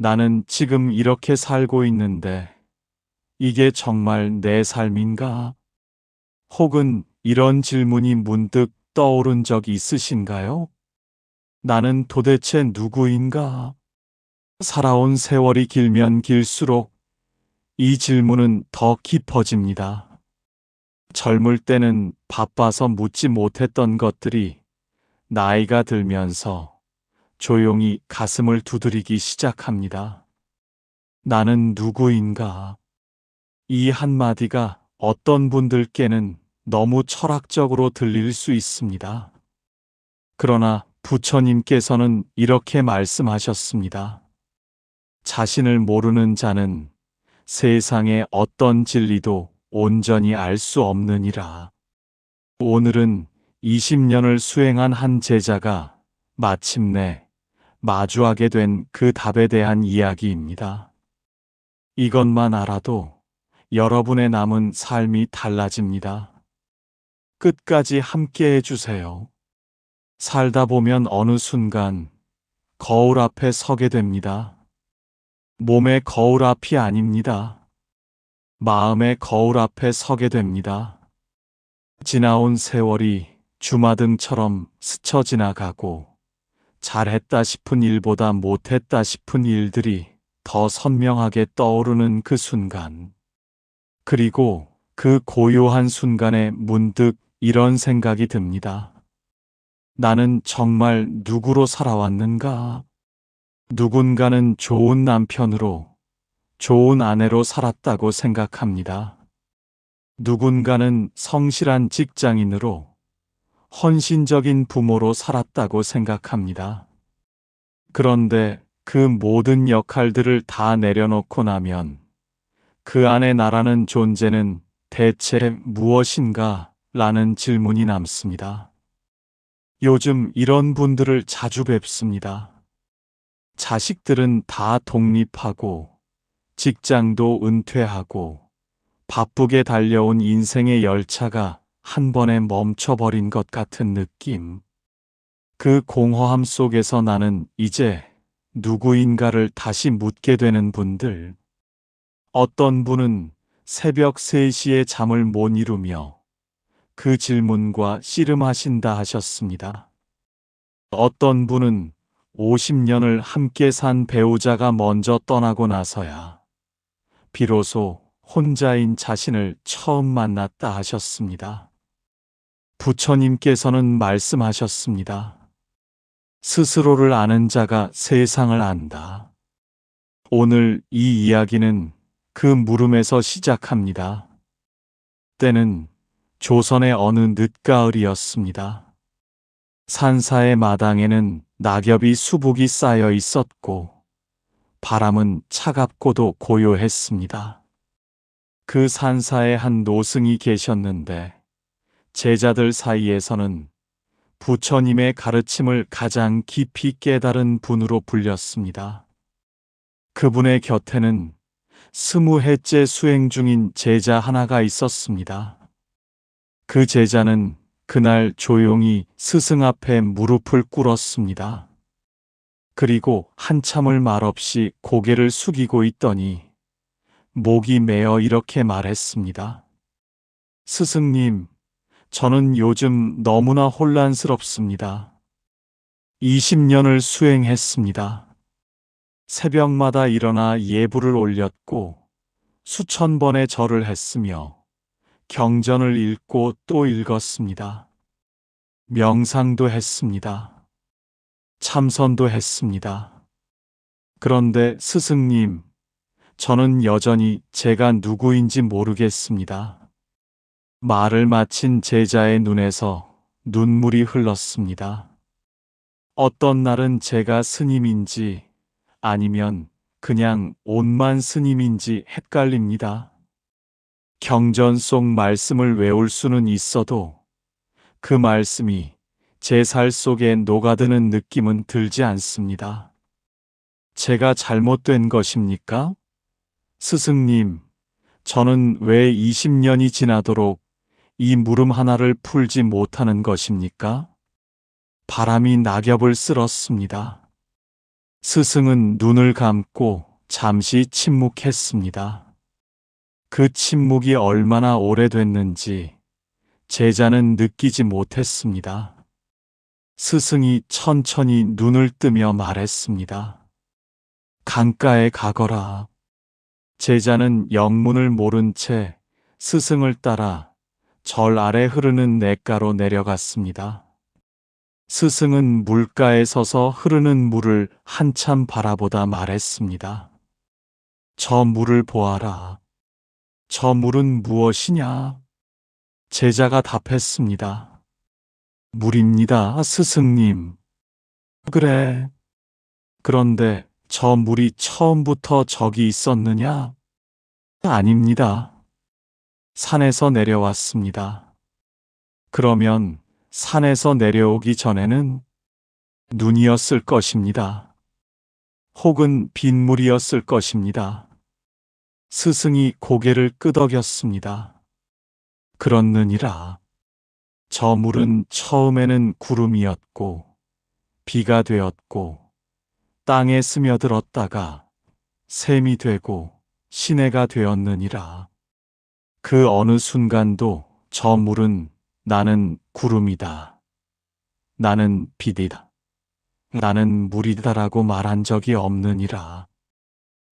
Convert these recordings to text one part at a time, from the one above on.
나는 지금 이렇게 살고 있는데 이게 정말 내 삶인가? 혹은 이런 질문이 문득 떠오른 적 있으신가요? 나는 도대체 누구인가? 살아온 세월이 길면 길수록 이 질문은 더 깊어집니다. 젊을 때는 바빠서 묻지 못했던 것들이 나이가 들면서 조용히 가슴을 두드리기 시작합니다. 나는 누구인가? 이 한마디가 어떤 분들께는 너무 철학적으로 들릴 수 있습니다. 그러나 부처님께서는 이렇게 말씀하셨습니다. 자신을 모르는 자는 세상의 어떤 진리도 온전히 알 수 없느니라. 오늘은 20년을 수행한 한 제자가 마침내 마주하게 된 그 답에 대한 이야기입니다. 이것만 알아도 여러분의 남은 삶이 달라집니다. 끝까지 함께 해주세요. 살다 보면 어느 순간 거울 앞에 서게 됩니다. 몸의 거울 앞이 아닙니다. 마음의 거울 앞에 서게 됩니다. 지나온 세월이 주마등처럼 스쳐 지나가고 잘했다 싶은 일보다 못했다 싶은 일들이 더 선명하게 떠오르는 그 순간. 그리고 그 고요한 순간에 문득 이런 생각이 듭니다. 나는 정말 누구로 살아왔는가? 누군가는 좋은 남편으로, 좋은 아내로 살았다고 생각합니다. 누군가는 성실한 직장인으로, 헌신적인 부모로 살았다고 생각합니다. 그런데 그 모든 역할들을 다 내려놓고 나면 그 안에 나라는 존재는 대체 무엇인가? 라는 질문이 남습니다. 요즘 이런 분들을 자주 뵙습니다. 자식들은 다 독립하고 직장도 은퇴하고 바쁘게 달려온 인생의 열차가 한 번에 멈춰버린 것 같은 느낌. 그 공허함 속에서 나는 이제 누구인가를 다시 묻게 되는 분들. 어떤 분은 새벽 3시에 잠을 못 이루며 그 질문과 씨름하신다 하셨습니다. 어떤 분은 50년을 함께 산 배우자가 먼저 떠나고 나서야 비로소 혼자인 자신을 처음 만났다 하셨습니다. 부처님께서는 말씀하셨습니다. 스스로를 아는 자가 세상을 안다. 오늘 이 이야기는 그 물음에서 시작합니다. 때는 조선의 어느 늦가을이었습니다. 산사의 마당에는 낙엽이 수북이 쌓여 있었고 바람은 차갑고도 고요했습니다. 그 산사에 한 노승이 계셨는데 제자들 사이에서는 부처님의 가르침을 가장 깊이 깨달은 분으로 불렸습니다. 그분의 곁에는 20해째 수행 중인 제자 하나가 있었습니다. 그 제자는 그날 조용히 스승 앞에 무릎을 꿇었습니다. 그리고 한참을 말없이 고개를 숙이고 있더니 목이 메어 이렇게 말했습니다. 스승님, 저는 요즘 너무나 혼란스럽습니다. 20년을 수행했습니다. 새벽마다 일어나 예불을 올렸고 수천 번의 절을 했으며 경전을 읽고 또 읽었습니다. 명상도 했습니다. 참선도 했습니다. 그런데 스승님, 저는 여전히 제가 누구인지 모르겠습니다. 말을 마친 제자의 눈에서 눈물이 흘렀습니다. 어떤 날은 제가 스님인지 아니면 그냥 옷만 스님인지 헷갈립니다. 경전 속 말씀을 외울 수는 있어도 그 말씀이 제 살 속에 녹아드는 느낌은 들지 않습니다. 제가 잘못된 것입니까? 스승님, 저는 왜 20년이 지나도록 이 물음 하나를 풀지 못하는 것입니까? 바람이 낙엽을 쓸었습니다. 스승은 눈을 감고 잠시 침묵했습니다. 그 침묵이 얼마나 오래됐는지 제자는 느끼지 못했습니다. 스승이 천천히 눈을 뜨며 말했습니다. 강가에 가거라. 제자는 영문을 모른 채 스승을 따라 절 아래 흐르는 냇가로 내려갔습니다. 스승은 물가에 서서 흐르는 물을 한참 바라보다 말했습니다. 저 물을 보아라. 저 물은 무엇이냐? 제자가 답했습니다. 물입니다, 스승님. 그래. 그런데 저 물이 처음부터 저기 있었느냐? 아닙니다. 산에서 내려왔습니다. 그러면 산에서 내려오기 전에는 눈이었을 것입니다. 혹은 빗물이었을 것입니다. 스승이 고개를 끄덕였습니다. 그렇느니라. 저 물은 처음에는 구름이었고, 비가 되었고, 땅에 스며들었다가 샘이 되고 시내가 되었느니라. 그 어느 순간도 저 물은 나는 구름이다. 나는 빛이다. 나는 물이다라고 말한 적이 없느니라.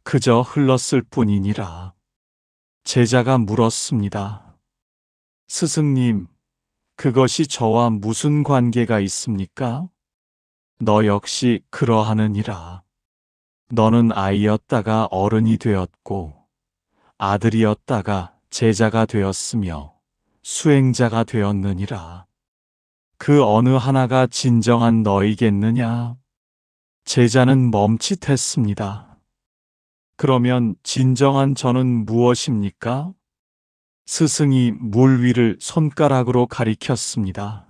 그저 흘렀을 뿐이니라. 제자가 물었습니다. 스승님, 그것이 저와 무슨 관계가 있습니까? 너 역시 그러하느니라. 너는 아이였다가 어른이 되었고, 아들이었다가 제자가 되었으며, 수행자가 되었느니라. 그 어느 하나가 진정한 너이겠느냐? 제자는 멈칫했습니다. 그러면 진정한 저는 무엇입니까? 스승이 물 위를 손가락으로 가리켰습니다.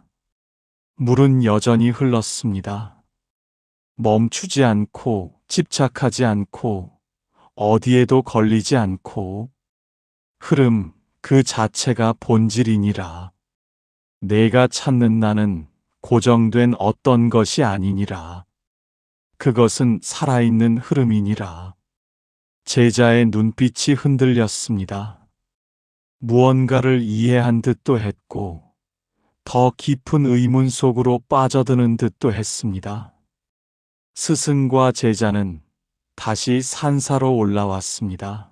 물은 여전히 흘렀습니다. 멈추지 않고, 집착하지 않고, 어디에도 걸리지 않고, 흐름 그 자체가 본질이니라. 내가 찾는 나는 고정된 어떤 것이 아니니라. 그것은 살아있는 흐름이니라. 제자의 눈빛이 흔들렸습니다. 무언가를 이해한 듯도 했고, 더 깊은 의문 속으로 빠져드는 듯도 했습니다. 스승과 제자는 다시 산사로 올라왔습니다.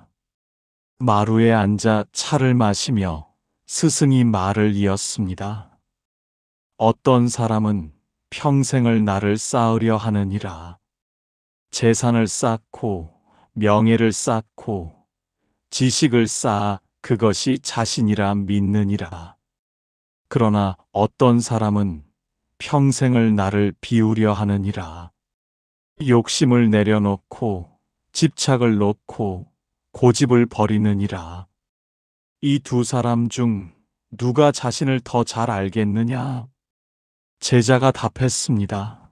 마루에 앉아 차를 마시며 스승이 말을 이었습니다. 어떤 사람은 평생을 나를 쌓으려 하느니라. 재산을 쌓고 명예를 쌓고 지식을 쌓아 그것이 자신이라 믿느니라. 그러나 어떤 사람은 평생을 나를 비우려 하느니라. 욕심을 내려놓고 집착을 놓고 고집을 버리느니라. 이 두 사람 중 누가 자신을 더 잘 알겠느냐? 제자가 답했습니다.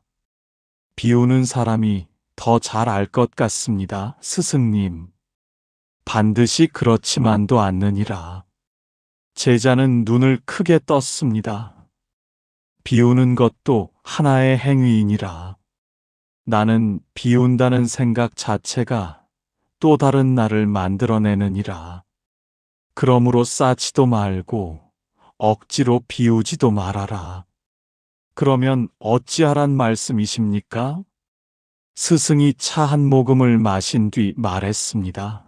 비우는 사람이 더 잘 알 것 같습니다, 스승님. 반드시 그렇지만도 않느니라. 제자는 눈을 크게 떴습니다. 비우는 것도 하나의 행위이니라. 나는 비운다는 생각 자체가 또 다른 나를 만들어내느니라. 그러므로 쌓지도 말고 억지로 비우지도 말아라. 그러면 어찌하란 말씀이십니까? 스승이 차 한 모금을 마신 뒤 말했습니다.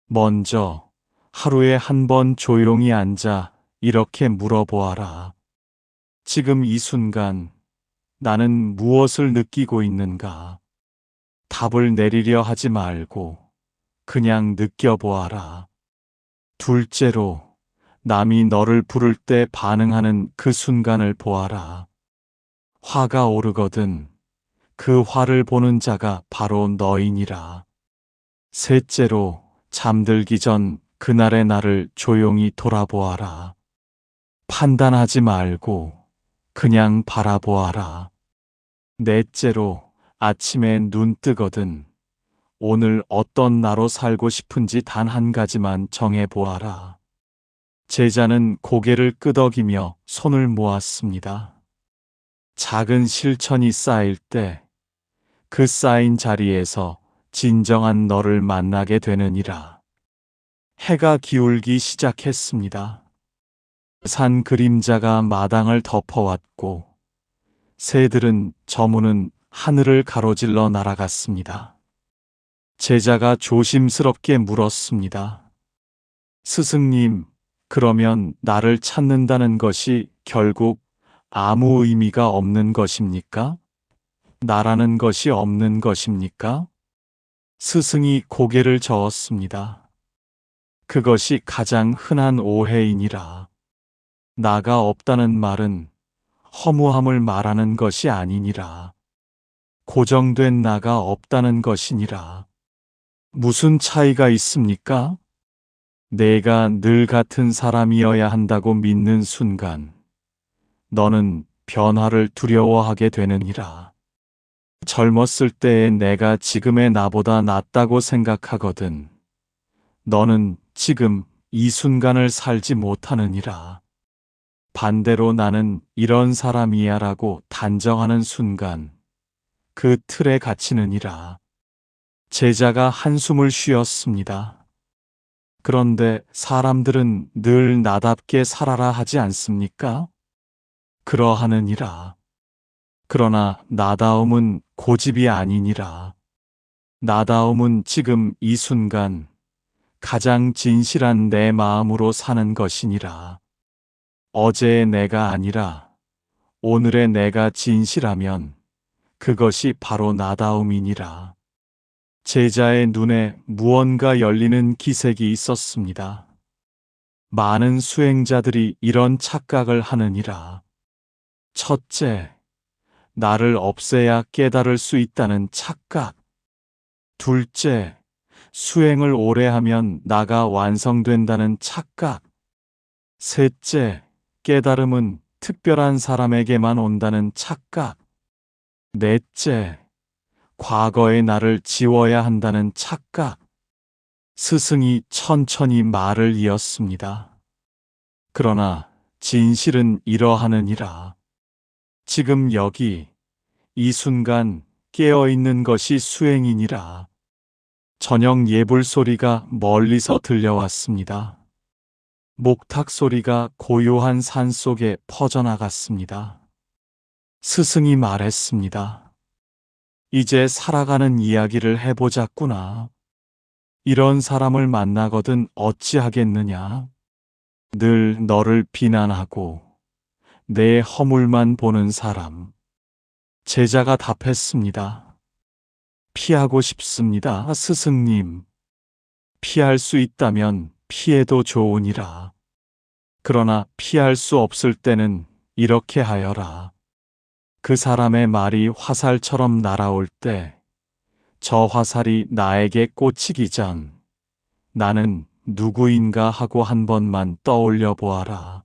먼저 하루에 한 번 조용히 앉아 이렇게 물어보아라. 지금 이 순간 나는 무엇을 느끼고 있는가? 답을 내리려 하지 말고 그냥 느껴보아라. 둘째로, 남이 너를 부를 때 반응하는 그 순간을 보아라. 화가 오르거든 그 화를 보는 자가 바로 너이니라. 셋째로, 잠들기 전 그날의 나를 조용히 돌아보아라. 판단하지 말고 그냥 바라보아라. 넷째로, 아침에 눈 뜨거든 오늘 어떤 나로 살고 싶은지 단 한 가지만 정해보아라. 제자는 고개를 끄덕이며 손을 모았습니다. 작은 실천이 쌓일 때 그 쌓인 자리에서 진정한 너를 만나게 되느니라. 해가 기울기 시작했습니다. 산 그림자가 마당을 덮어왔고 새들은 저무는 하늘을 가로질러 날아갔습니다. 제자가 조심스럽게 물었습니다. 스승님, 그러면 나를 찾는다는 것이 결국 아무 의미가 없는 것입니까? 나라는 것이 없는 것입니까? 스승이 고개를 저었습니다. 그것이 가장 흔한 오해이니라. 나가 없다는 말은 허무함을 말하는 것이 아니니라. 고정된 나가 없다는 것이니라. 무슨 차이가 있습니까? 내가 늘 같은 사람이어야 한다고 믿는 순간, 너는 변화를 두려워하게 되느니라. 젊었을 때의 내가 지금의 나보다 낫다고 생각하거든. 너는 지금 이 순간을 살지 못하느니라. 반대로 나는 이런 사람이야 라고 단정하는 순간, 그 틀에 갇히느니라. 제자가 한숨을 쉬었습니다. 그런데 사람들은 늘 나답게 살아라 하지 않습니까? 그러하느니라. 그러나 나다움은 고집이 아니니라. 나다움은 지금 이 순간 가장 진실한 내 마음으로 사는 것이니라. 어제의 내가 아니라 오늘의 내가 진실하면 그것이 바로 나다움이니라. 제자의 눈에 무언가 열리는 기색이 있었습니다. 많은 수행자들이 이런 착각을 하느니라. 첫째, 나를 없애야 깨달을 수 있다는 착각. 둘째, 수행을 오래 하면 나가 완성된다는 착각. 셋째, 깨달음은 특별한 사람에게만 온다는 착각. 넷째, 과거의 나를 지워야 한다는 착각. 스승이 천천히 말을 이었습니다. 그러나 진실은 이러하느니라. 지금 여기, 이 순간 깨어있는 것이 수행이니라. 저녁 예불 소리가 멀리서 들려왔습니다. 목탁 소리가 고요한 산 속에 퍼져나갔습니다. 스승이 말했습니다. 이제 살아가는 이야기를 해보자꾸나. 이런 사람을 만나거든 어찌하겠느냐. 늘 너를 비난하고 내 허물만 보는 사람. 제자가 답했습니다. 피하고 싶습니다, 스승님. 피할 수 있다면 피해도 좋으니라. 그러나 피할 수 없을 때는 이렇게 하여라. 그 사람의 말이 화살처럼 날아올 때 저 화살이 나에게 꽂히기 전 나는 누구인가 하고 한 번만 떠올려 보아라.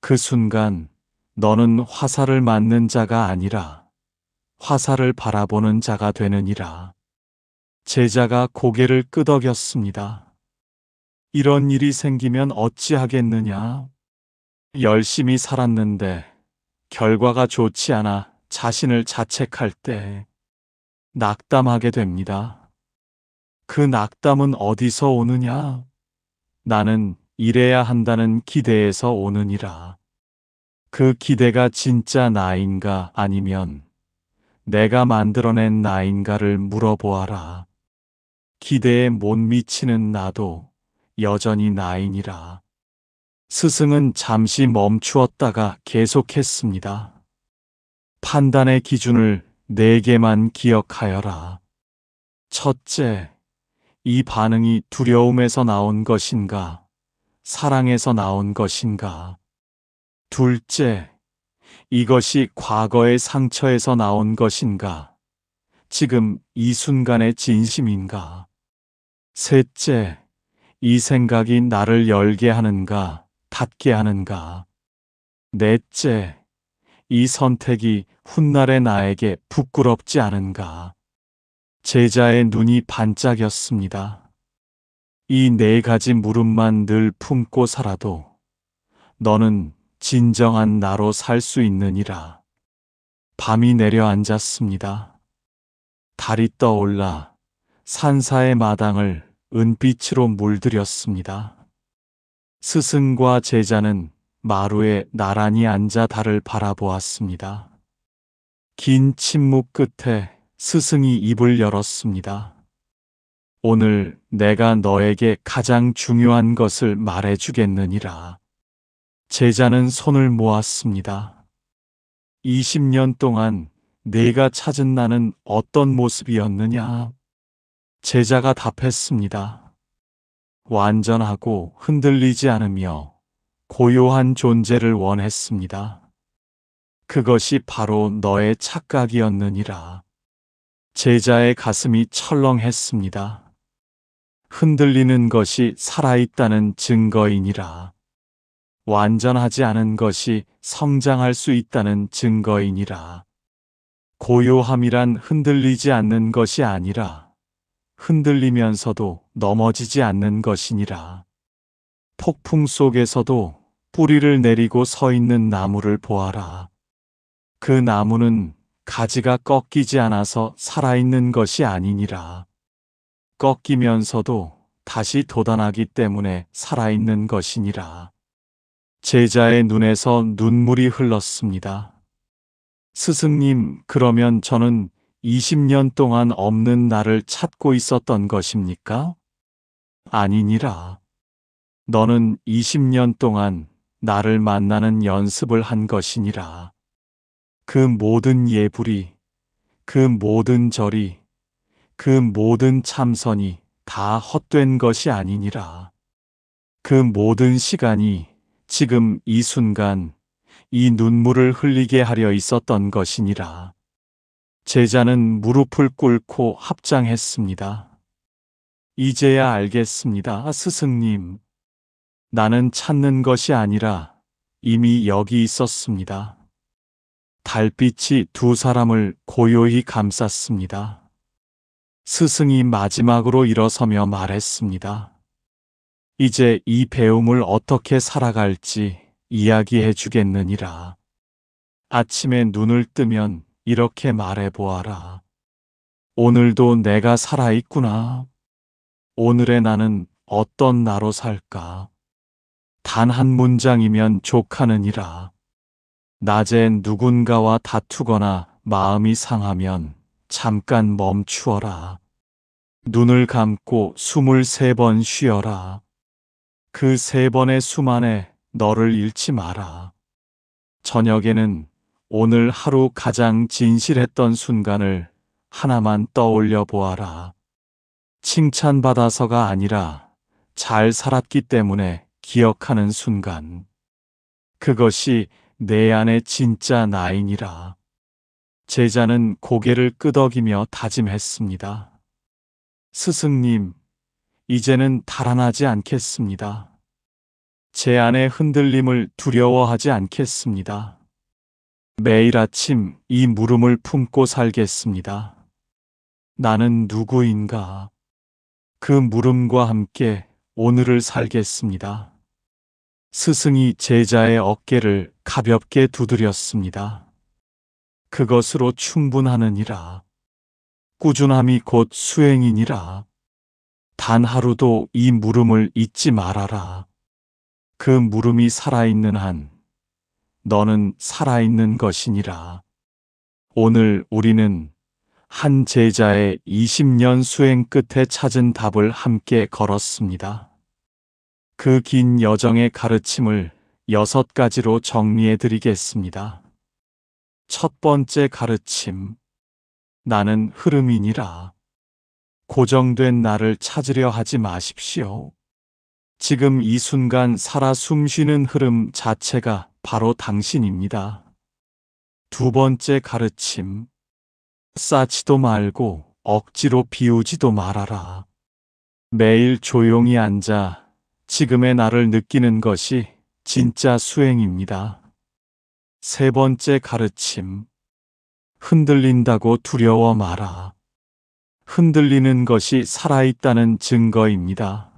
그 순간 너는 화살을 맞는 자가 아니라 화살을 바라보는 자가 되느니라. 제자가 고개를 끄덕였습니다. 이런 일이 생기면 어찌하겠느냐. 열심히 살았는데 결과가 좋지 않아 자신을 자책할 때 낙담하게 됩니다. 그 낙담은 어디서 오느냐? 나는 이래야 한다는 기대에서 오느니라. 그 기대가 진짜 나인가 아니면 내가 만들어낸 나인가를 물어보아라. 기대에 못 미치는 나도 여전히 나이니라. 스승은 잠시 멈추었다가 계속했습니다. 판단의 기준을 4개만 기억하여라. 첫째, 이 반응이 두려움에서 나온 것인가, 사랑에서 나온 것인가. 둘째, 이것이 과거의 상처에서 나온 것인가, 지금 이 순간의 진심인가. 셋째, 이 생각이 나를 열게 하는가, 닫게 하는가. 넷째, 이 선택이 훗날의 나에게 부끄럽지 않은가. 제자의 눈이 반짝였습니다. 이 4가지 물음만 늘 품고 살아도 너는 진정한 나로 살 수 있느니라. 밤이 내려앉았습니다. 달이 떠올라 산사의 마당을 은빛으로 물들였습니다. 스승과 제자는 마루에 나란히 앉아 달을 바라보았습니다. 긴 침묵 끝에 스승이 입을 열었습니다. 오늘 내가 너에게 가장 중요한 것을 말해주겠느니라. 제자는 손을 모았습니다. 20년 동안 네가 찾은 나는 어떤 모습이었느냐? 제자가 답했습니다. 완전하고 흔들리지 않으며 고요한 존재를 원했습니다. 그것이 바로 너의 착각이었느니라. 제자의 가슴이 철렁했습니다. 흔들리는 것이 살아있다는 증거이니라. 완전하지 않은 것이 성장할 수 있다는 증거이니라. 고요함이란 흔들리지 않는 것이 아니라 흔들리면서도 넘어지지 않는 것이니라. 폭풍 속에서도 뿌리를 내리고 서 있는 나무를 보아라. 그 나무는 가지가 꺾이지 않아서 살아있는 것이 아니니라. 꺾이면서도 다시 돋아나기 때문에 살아있는 것이니라. 제자의 눈에서 눈물이 흘렀습니다. 스승님, 그러면 저는 20년 동안 없는 나를 찾고 있었던 것입니까? 아니니라. 너는 20년 동안 나를 만나는 연습을 한 것이니라. 그 모든 예불이, 그 모든 절이, 그 모든 참선이 다 헛된 것이 아니니라. 그 모든 시간이 지금 이 순간 이 눈물을 흘리게 하려 있었던 것이니라. 제자는 무릎을 꿇고 합장했습니다. 이제야 알겠습니다, 스승님. 나는 찾는 것이 아니라 이미 여기 있었습니다. 달빛이 두 사람을 고요히 감쌌습니다. 스승이 마지막으로 일어서며 말했습니다. 이제 이 배움을 어떻게 살아갈지 이야기해 주겠느니라. 아침에 눈을 뜨면 이렇게 말해보아라. 오늘도 내가 살아있구나. 오늘의 나는 어떤 나로 살까? 단 한 문장이면 족하느니라. 낮에 누군가와 다투거나 마음이 상하면 잠깐 멈추어라. 눈을 감고 숨을 3번 쉬어라. 그 3번의 숨 안에 너를 잃지 마라. 저녁에는 오늘 하루 가장 진실했던 순간을 하나만 떠올려 보아라. 칭찬받아서가 아니라 잘 살았기 때문에 기억하는 순간. 그것이 내 안의 진짜 나이니라. 제자는 고개를 끄덕이며 다짐했습니다. 스승님, 이제는 달아나지 않겠습니다. 제 안의 흔들림을 두려워하지 않겠습니다. 매일 아침 이 물음을 품고 살겠습니다. 나는 누구인가? 그 물음과 함께 오늘을 살겠습니다. 스승이 제자의 어깨를 가볍게 두드렸습니다. 그것으로 충분하느니라. 꾸준함이 곧 수행이니라. 단 하루도 이 물음을 잊지 말아라. 그 물음이 살아있는 한 너는 살아있는 것이니라. 오늘 우리는 한 제자의 20년 수행 끝에 찾은 답을 함께 걸었습니다. 그 긴 여정의 가르침을 6가지로 정리해 드리겠습니다. 첫 번째 가르침. 나는 흐름이니라. 고정된 나를 찾으려 하지 마십시오. 지금 이 순간 살아 숨쉬는 흐름 자체가 바로 당신입니다. 두 번째 가르침. 쌓지도 말고 억지로 비우지도 말아라. 매일 조용히 앉아 지금의 나를 느끼는 것이 진짜 수행입니다. 세 번째 가르침. 흔들린다고 두려워 마라. 흔들리는 것이 살아있다는 증거입니다.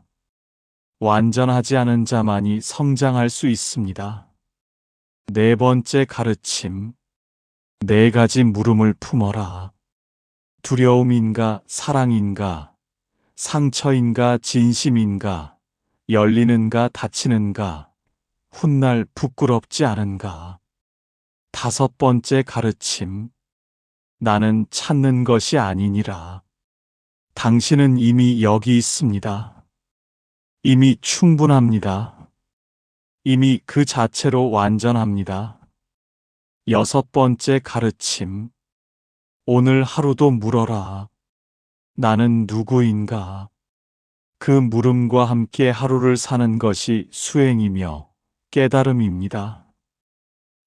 완전하지 않은 자만이 성장할 수 있습니다. 네 번째 가르침. 4가지 물음을 품어라. 두려움인가, 사랑인가, 상처인가, 진심인가, 열리는가, 닫히는가, 훗날 부끄럽지 않은가. 5번째 가르침. 나는 찾는 것이 아니니라. 당신은 이미 여기 있습니다. 이미 충분합니다. 이미 그 자체로 완전합니다. 6번째 가르침. 오늘 하루도 물어라. 나는 누구인가? 그 물음과 함께 하루를 사는 것이 수행이며 깨달음입니다.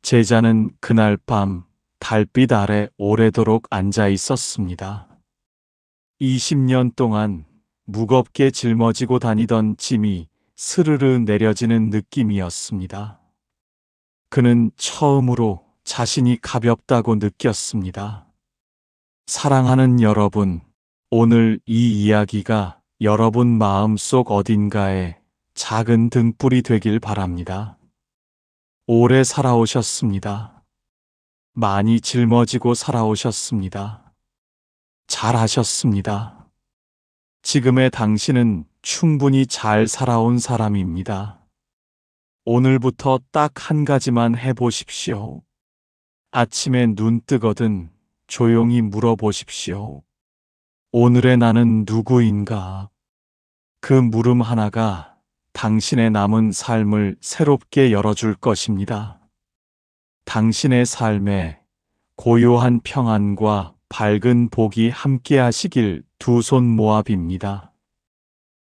제자는 그날 밤 달빛 아래 오래도록 앉아 있었습니다. 20년 동안 무겁게 짊어지고 다니던 짐이 스르르 내려지는 느낌이었습니다. 그는 처음으로 자신이 가볍다고 느꼈습니다. 사랑하는 여러분, 오늘 이 이야기가 여러분 마음속 어딘가에 작은 등불이 되길 바랍니다. 오래 살아오셨습니다. 많이 짊어지고 살아오셨습니다. 잘하셨습니다. 지금의 당신은 충분히 잘 살아온 사람입니다. 오늘부터 딱 한 가지만 해보십시오. 아침에 눈 뜨거든 조용히 물어보십시오. 오늘의 나는 누구인가? 그 물음 하나가 당신의 남은 삶을 새롭게 열어줄 것입니다. 당신의 삶에 고요한 평안과 밝은 복이 함께 하시길 두 손 모아 빕니다.